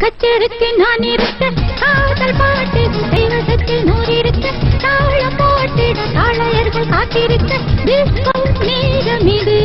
கச்சேரிக்கு நான் இருக்க காதல் பாட்டு தெய்வத்தில் நூறிருக்க தாளம் போட்டிட தாளையர்கள் காத்திருக்க டிஸ்கோ நேரம் இது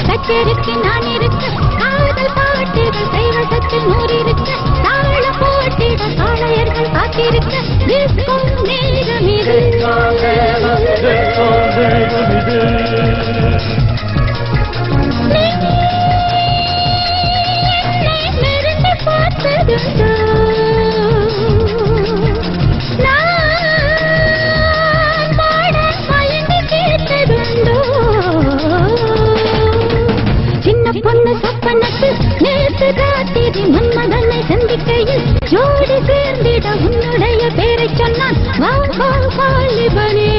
கச்சேரிக்கு நான் இருக்க காதல் பாட்டுகள் தெய்வத்தில் நூறிருக்க தாளம் போட்டிட தாளையர்கள் காத்திருக்க டிஸ்கோ நேரம் இது சின்ன பொண்ணு சொப்பனத்து நேற்று ராத்திரி மன்மதனை சந்திக்கையில் ஜோடி சேர்ந்திட உன்னுடைய பேரை சொன்னான் வா வா வாலிபனே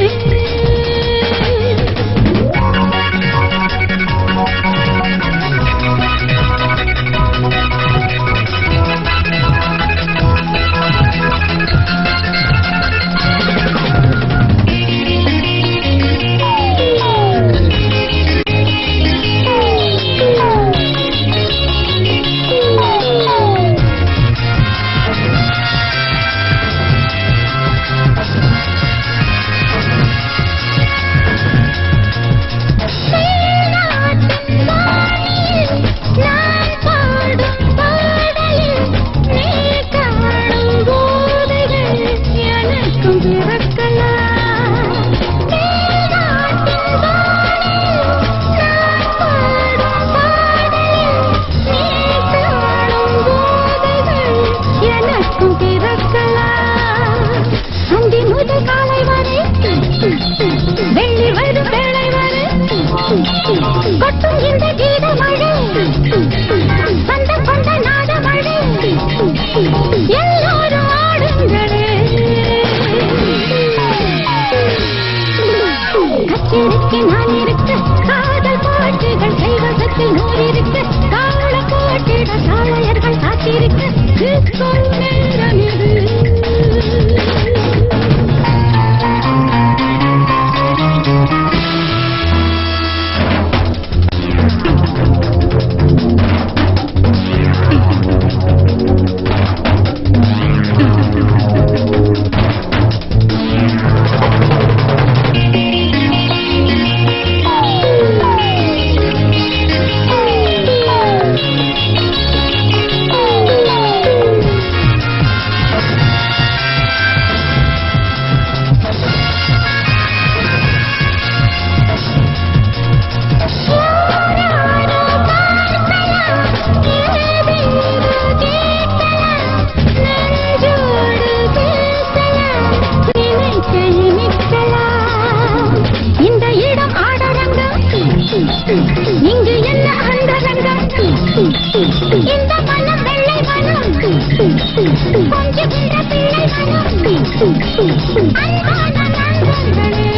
வெள்ளி வரும் வேளை வரும் கொட்டும் இந்த கீத மழை வந்த கொண்ட நாட மழை எல்லோரும் ஆடுங்களே கச்சேரிக்கு நான் இருக்க காதல் பாட்டுகள் தெய்வத்தில் நூறிருக்க தாள போட்டிட தாளையர்கள் காத்திருக்க டிஸ்கோ நேரம் இது இங்கு என்ன அந்த ரங்கம் இந்த மனம் வெள்ளை மனம் கொஞ்சுகின்ற பிள்ளை மனம் அன்பான நண்பர்களே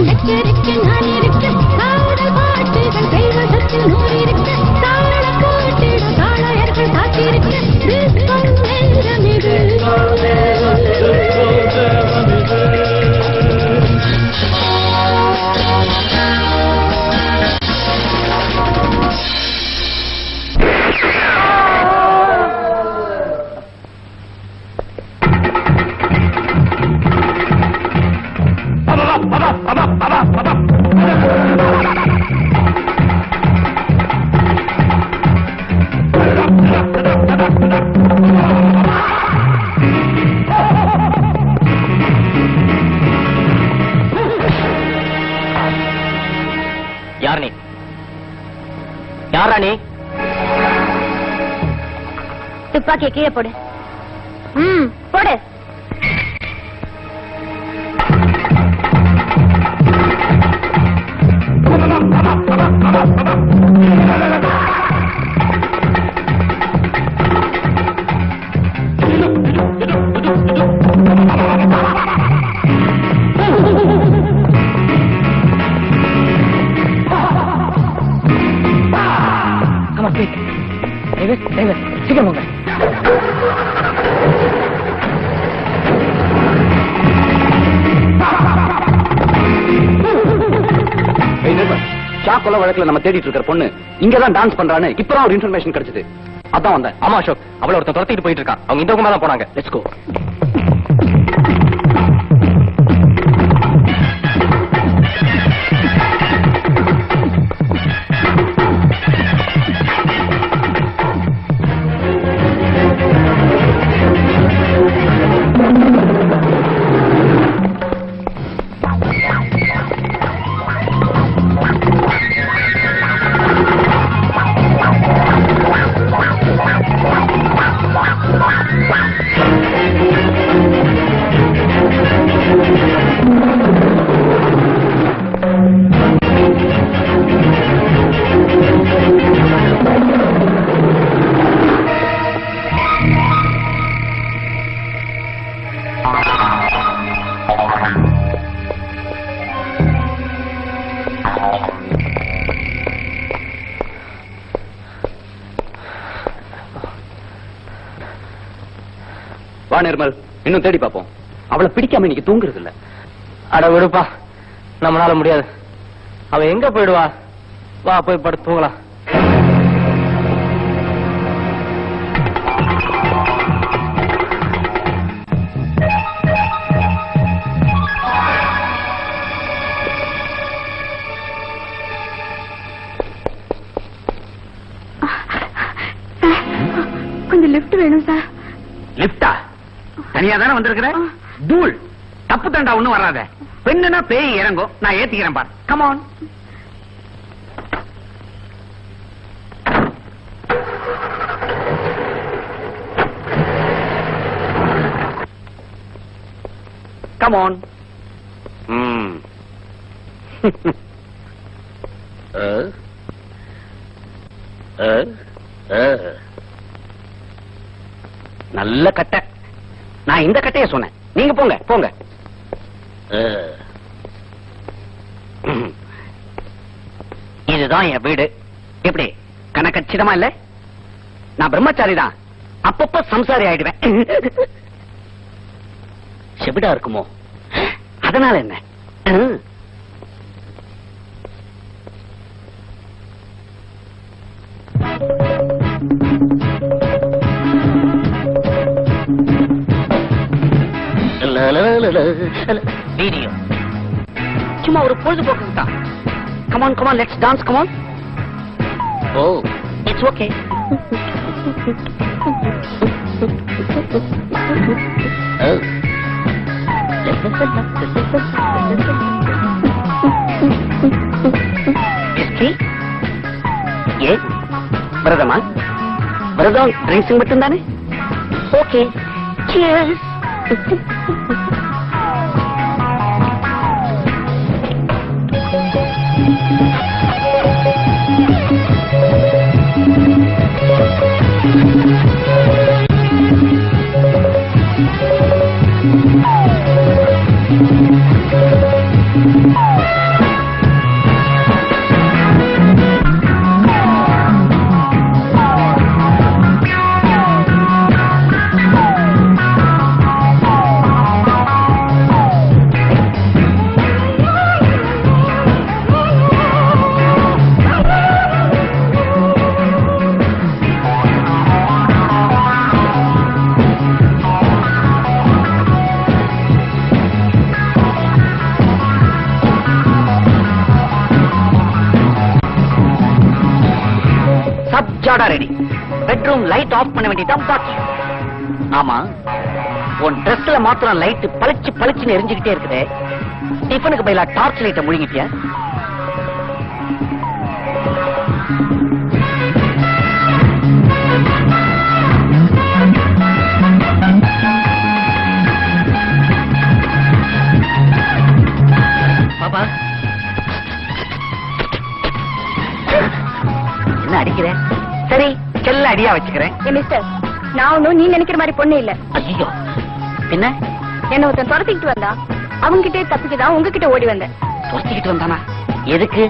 கச்சேரிக்கு நான் இருக்க காதல் பாட்டுகள் தெய்வத்தில் நூறிருக்க தாள போட்டிட தாளையர்கள் காத்திருக்க டிஸ்கோ நேரம் இது துப்பாக்கியை கீழே போடு. போடு. சீக்கிரம் போங்க. கொலை வழக்குல நம்ம தேடிட்டு இருக்கிற பொண்ணு இங்கதான் டான்ஸ் பண்றான்னு இப்பதான் ஒரு இன்ஃபர்மேஷன் கிடைச்சது. அதான் வந்தேன். ஆமா அசோக், அவளை ஒருத்தன் துரத்திட்டு போயிட்டு இருக்கான். அவங்க இந்த பக்கமா தான் போனாங்க. Let's go. வா நிர்மல், இன்னும் தேடி பார்ப்போம். அவளை பிடிக்காம இன்னைக்கு தூங்குறது இல்ல. அட விடுப்பா, நம்மளால முடியாது. அவ எங்க போயிடுவா? வா போய் படுத்து தூங்கலாம். கொஞ்சம் லிஃப்ட் வேணும் சார். லிப்டா? தனியா தானே வந்திருக்கிற? தூள் தப்பு தண்டா ஒண்ணும் வராத. பெண்ணுனா பேய் இறங்கும். நான் ஏத்திக்கிறேன் பார். Come on. Come on. நல்ல கட்டை. நான் இந்த கட்டைய சொன்னேன். நீங்க போங்க போங்க. இதுதான் என் வீடு. எப்படி கணக்கச்சிதமா இல்ல? நான் பிரம்மச்சாரி தான். அப்பப்ப சம்சாரி ஆயிடுவேன். செவிடா இருக்குமோ? அதனால என்ன? வீடியோ சும்மா ஒரு பொழுதுபோக்கு தான். Come on come on, let's dance. Come on. Oh it's okay. ஏ விரதமா? விரதம் ட்ரிங்க்ஸிங் மட்டும்தானே? Okay. Cheers. Ready. Bedroom light off பண்ண வேண்டியதான் பாக்கி. ஆமா, உன் ட்ரெஸ்ல மாத்திரம் லைட் பளிச்சு பளிச்சுன்னு எரிஞ்சுக்கிட்டே இருக்குது. டிஃபனுக்கு பதிலா டார்ச் லைட்டை முழுங்கிட்டியா? பாப்பா என்ன அடிக்கிறேன்? சரி, செல்ல அடியா வச்சுக்கிறேன். மிஸ்டர், நான் ஒன்னும் நீ நினைக்கிற மாதிரி பொண்ணு இல்ல. ஐயோ, என்ன? என்ன ஒருத்தன் துரத்திக்கிட்டு வந்தா, அவங்கிட்டே தப்பிச்சுதான் உங்ககிட்ட ஓடி வந்தேன். துரத்திக்கிட்டு வந்தானா? எதுக்கு?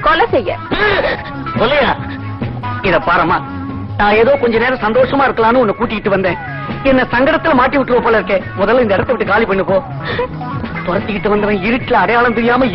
கொலை செய்ய. கொலையா? இத பாரமா, நான் ஏதோ கொஞ்ச நேரம் சந்தோஷமா இருக்கலாம்னு உன்னை கூட்டிட்டு வந்தேன். என்ன சங்கடத்துல மாட்டி விட்டுருவ போல இருக்கே. முதல்ல இந்த இடத்தை விட்டு காலி பண்ணு போ. துரத்திக்கிட்டு வந்தவன் இருட்டுல அடையாளம் தெரியாம